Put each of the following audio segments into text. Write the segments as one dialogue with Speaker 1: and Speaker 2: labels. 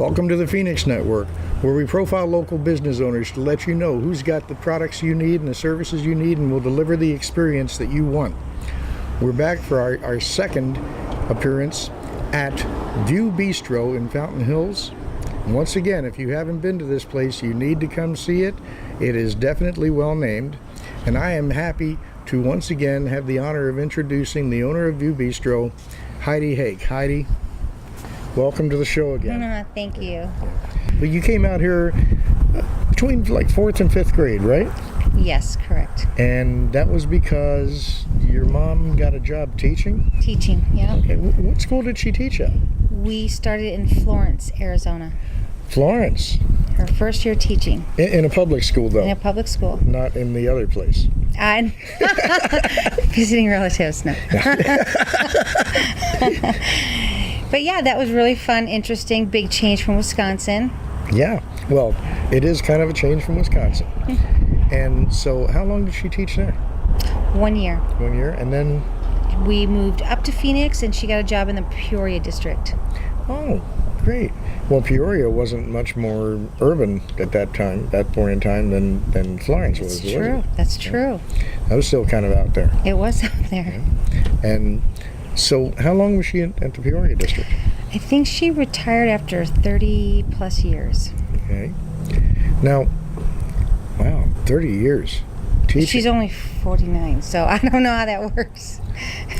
Speaker 1: Welcome to the Phoenix Network, where we profile local business owners to let you know who's got the products you need and the services you need and will deliver the experience that you want. We're back for our second appearance at VU Bistro in Fountain Hills. And once again, if you haven't been to this place, you need to come see it. It is definitely well named. And I am happy to once again have the honor of introducing the owner of VU Bistro, Heidi Hake. Heidi, welcome to the show again.
Speaker 2: Thank you.
Speaker 1: Well, you came out here between like 4th and 5th grade, right?
Speaker 2: Yes, correct.
Speaker 1: And that was because your mom got a job teaching?
Speaker 2: Teaching, yeah.
Speaker 1: Okay, what school did she teach at?
Speaker 2: We started in Florence, Arizona.
Speaker 1: Florence?
Speaker 2: Her first year teaching.
Speaker 1: In a public school, though?
Speaker 2: In a public school.
Speaker 1: Not in the other place?
Speaker 2: Visiting relatives, no. But yeah, that was really fun, interesting, big change from Wisconsin.
Speaker 1: Yeah, well, it is kind of a change from Wisconsin. And so how long did she teach there?
Speaker 2: 1 year.
Speaker 1: 1 year, and then?
Speaker 2: We moved up to Phoenix, and she got a job in the Peoria district.
Speaker 1: Oh, great. Well, Peoria wasn't much more urban at that point in time, than Florence was.
Speaker 2: That's true. That's true.
Speaker 1: That was still kind of out there.
Speaker 2: It was out there.
Speaker 1: Yeah. And so how long was she at the Peoria district?
Speaker 2: I think she retired after 30 plus years.
Speaker 1: Okay. Now, wow, 30 years. Teaching.
Speaker 2: She's only 49, so I don't know how that works.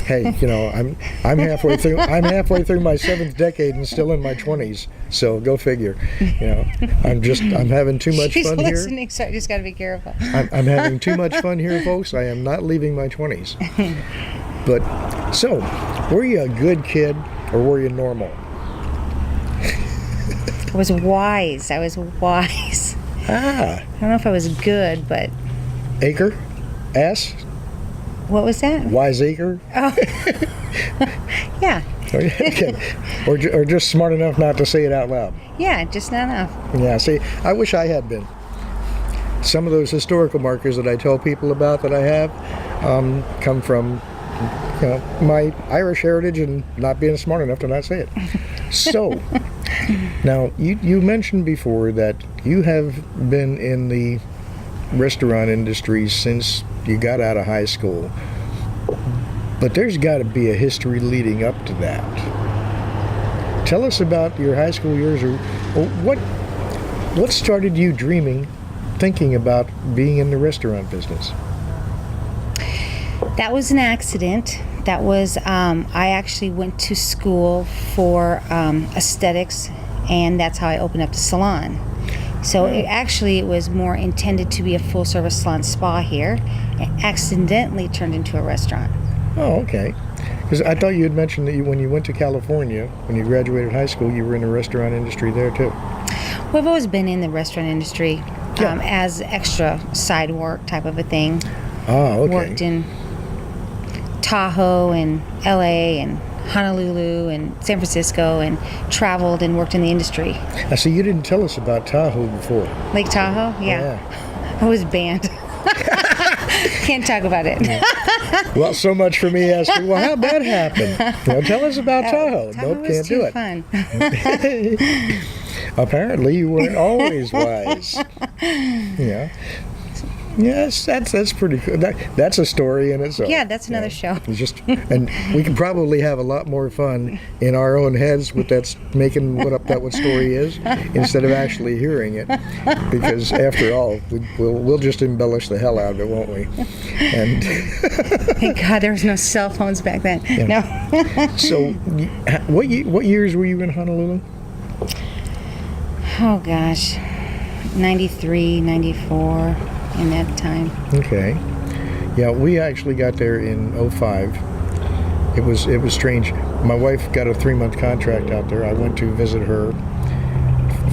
Speaker 1: Hey, you know, I'm halfway through. I'm halfway through my 7th decade and still in my 20s. So go figure. You know, I'm having too much
Speaker 2: She's
Speaker 1: fun
Speaker 2: listening,
Speaker 1: here.
Speaker 2: so I just got to be careful.
Speaker 1: I'm having too much fun here, folks. I am not leaving my 20s. But so, were you a good kid or were you normal?
Speaker 2: I was wise.
Speaker 1: Ah.
Speaker 2: I don't know if I was good, but
Speaker 1: Acre? Ass?
Speaker 2: what was that?
Speaker 1: Wiseacre?
Speaker 2: Oh, yeah.
Speaker 1: Okay. Or just smart enough not to say it out loud.
Speaker 2: Yeah, just not enough.
Speaker 1: Yeah, see, I wish I had been. Some of those historical markers that I tell people about that I have come from, you know, my Irish heritage and not being smart enough to not say it. So, now, you mentioned before that you have been in the restaurant industry since you got out of high school. But there's got to be a history leading up to that. Tell us about your high school years, or what started you thinking about being in the restaurant business?
Speaker 2: That was an accident. That was, I actually went to school for aesthetics, and that's how I opened up the salon. So it was more intended to be a full-service salon spa here. It accidentally turned into a restaurant.
Speaker 1: Oh, okay. Because I thought you had mentioned that when you went to California, when you graduated high school, you were in the restaurant industry there too.
Speaker 2: Well, I've always been in the restaurant industry as extra side work type of a thing.
Speaker 1: Oh, okay.
Speaker 2: Worked in Tahoe and LA and Honolulu and San Francisco, and traveled and worked in the industry.
Speaker 1: I see you didn't tell us about Tahoe before.
Speaker 2: Lake Tahoe? Yeah. I was banned. Can't talk about it.
Speaker 1: Well, so much for me asking, well, how'd that happen? Well, tell us about Tahoe. Nope, can't do it.
Speaker 2: Fun.
Speaker 1: Apparently, you weren't always wise. Yeah. Yes, that's pretty cool. That's a story in itself.
Speaker 2: Yeah, that's another show.
Speaker 1: And we can probably have a lot more fun in our own heads with making what story is, instead of actually hearing it. Because after all, we'll just embellish the hell out of it, won't we? And
Speaker 2: thank God there was no cell phones back then. Yeah. No.
Speaker 1: So, what years were you in Honolulu?
Speaker 2: Oh gosh, 93, 94. In that time.
Speaker 1: Okay. Yeah, we actually got there in 05. It was strange. My wife got a 3-month contract out there. I went to visit her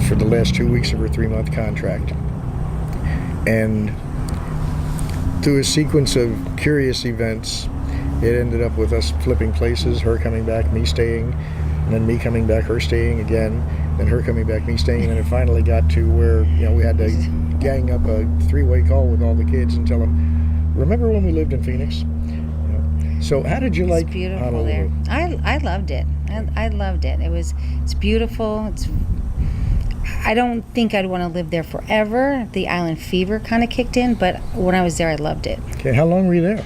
Speaker 1: for the last 2 weeks of her 3-month contract. And through a sequence of curious events, it ended up with us flipping places, her coming back, me staying, and then me coming back, her staying again, then her coming back, me staying, and then it finally got to where, you know, we had to gang up a 3-way call with all the kids and tell them, remember when we lived in Phoenix? You know? So how did you like Honolulu?
Speaker 2: There. I loved it. I loved it. It's beautiful. I don't think I'd want to live there forever. The island fever kind of kicked in, but when I was there, I loved it.
Speaker 1: Okay, how long were you there?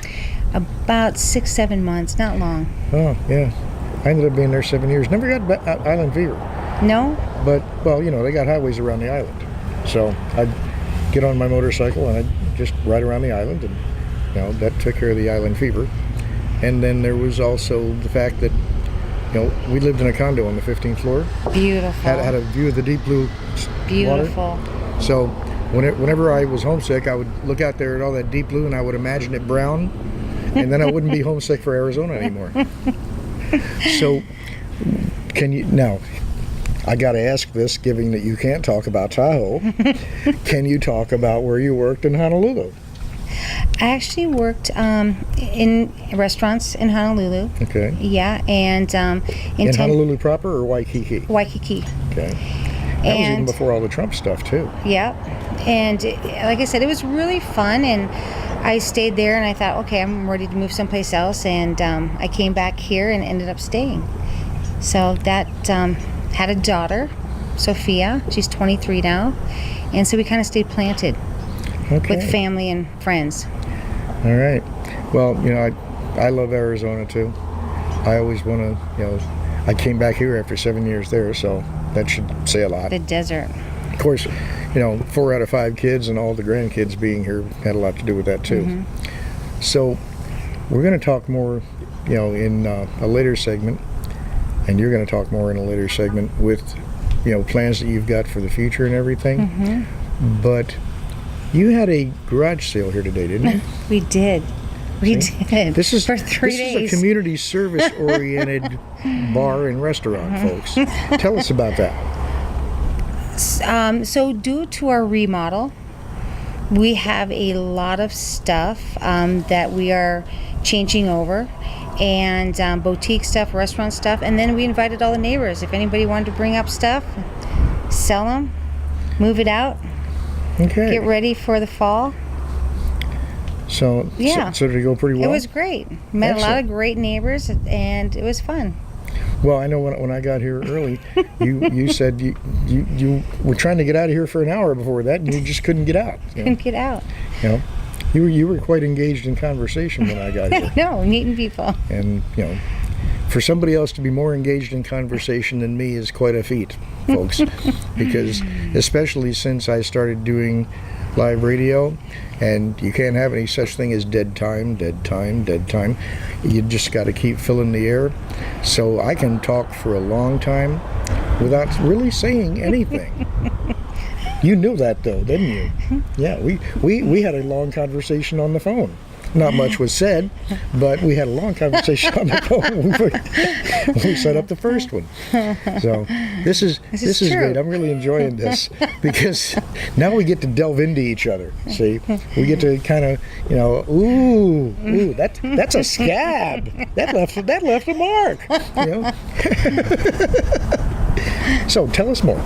Speaker 2: About 6-7 months, not long.
Speaker 1: Oh, yeah. I ended up being there 7 years. Never got island fever.
Speaker 2: No?
Speaker 1: But, well, you know, they got highways around the island. So I'd get on my motorcycle and I'd just ride around the island, and, you know, that took care of the island fever. And then there was also the fact that, you know, we lived in a condo on the 15th floor.
Speaker 2: Beautiful.
Speaker 1: Had a view of the deep blue
Speaker 2: Beautiful.
Speaker 1: water. So whenever I was homesick, I would look out there at all that deep blue and I would imagine it brown, and then I wouldn't be homesick for Arizona anymore. So now, I got to ask this, given that you can't talk about Tahoe, can you talk about where you worked in Honolulu?
Speaker 2: I actually worked in restaurants in Honolulu.
Speaker 1: Okay.
Speaker 2: Yeah, and
Speaker 1: in Honolulu proper or Waikiki?
Speaker 2: Waikiki.
Speaker 1: Okay. That was even before all the Trump stuff too.
Speaker 2: Yeah, and like I said, it was really fun, and I stayed there, and I thought, okay, I'm ready to move someplace else, and I came back here and ended up staying. So that had a daughter, Sophia. She's 23 now, and so we kind of stayed planted.
Speaker 1: Okay.
Speaker 2: With family and friends.
Speaker 1: All right. Well, you know, I love Arizona too. I always want to, you know, I came back here after 7 years there, so that should say a lot.
Speaker 2: The desert.
Speaker 1: Of course, you know, 4 out of 5 kids and all the grandkids being here had a lot to do with that too. Mm-hmm. So we're going to talk more, you know, in a later segment, and you're going to talk more in a later segment with, you know, plans that you've got for the future and everything. Mm-hmm. But you had a garage sale here today, didn't you?
Speaker 2: We did. We did.
Speaker 1: This is
Speaker 2: for 3 days.
Speaker 1: This is a community service-oriented bar and restaurant, folks. Tell us about that.
Speaker 2: So due to our remodel, we have a lot of stuff that we are changing over, and boutique stuff, restaurant stuff, and then we invited all the neighbors. If anybody wanted to bring up stuff, sell them, move it out.
Speaker 1: Okay.
Speaker 2: Get ready for the fall.
Speaker 1: So,
Speaker 2: yeah.
Speaker 1: So did it go pretty well?
Speaker 2: It was great. Met a lot of great neighbors, and it was fun.
Speaker 1: Well, I know when I got here early, you said you were trying to get out of here for an hour before that, and you just couldn't get out.
Speaker 2: Couldn't get out.
Speaker 1: You know, you were quite engaged in conversation when I got here.
Speaker 2: No, meeting people.
Speaker 1: And, you know, for somebody else to be more engaged in conversation than me is quite a feat, folks. Because especially since I started doing live radio, and you can't have any such thing as dead time. You just got to keep filling the air. So I can talk for a long time without really saying anything. You knew that though, didn't you? Yeah, we had a long conversation on the phone. Not much was said, but we had a long conversation on the phone when we set up the first one. So this is great. I'm really enjoying this because now we get to delve into each other. See, we get to kind of, you know, ooh, that's a scab. That left a mark. You know. So tell us more.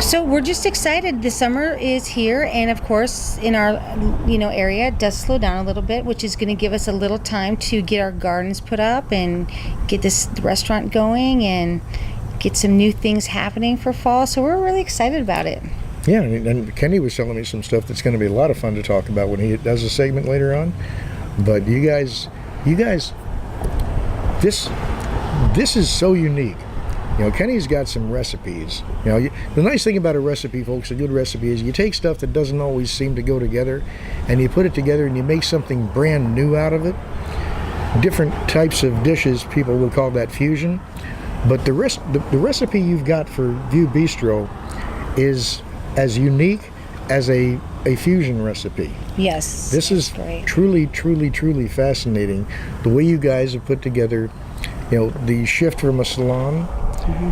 Speaker 2: So we're just excited. The summer is here, and of course, in our area, it does slow down a little bit, which is going to give us a little time to get our gardens put up and get this restaurant going and get some new things happening for fall. So we're really excited about it.
Speaker 1: Yeah, and Kenny was telling me some stuff that's going to be a lot of fun to talk about when he does a segment later on. But you guys, this is so unique. You know, Kenny's got some recipes. You know, the nice thing about a recipe, folks, a good recipe is you take stuff that doesn't always seem to go together, and you put it together and you make something brand new out of it. Different types of dishes, people would call that fusion. But the recipe you've got for VU Bistro is as unique as a fusion recipe.
Speaker 2: Yes.
Speaker 1: This is
Speaker 2: great.
Speaker 1: Truly fascinating. The way you guys have put together, you know, the shift from a salon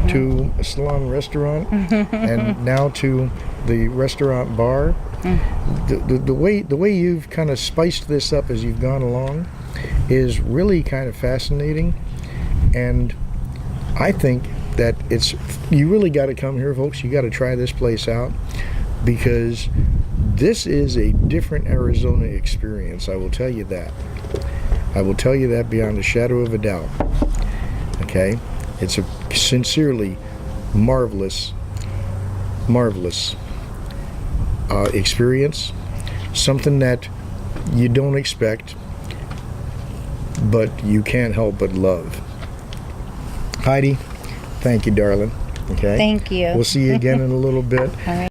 Speaker 1: to a salon restaurant and now to the restaurant bar. The way you've kind of spiced this up as you've gone along is really kind of fascinating, and I think that you really got to come here, folks. You got to try this place out because this is a different Arizona experience. I will tell you that. I will tell you that beyond a shadow of a doubt. Okay? It's a sincerely marvelous marvelous experience, something that you don't expect, but you can't help but love. Heidi, thank you, darling. Okay.
Speaker 2: Thank you.
Speaker 1: We'll see you again in a little bit.
Speaker 2: All right.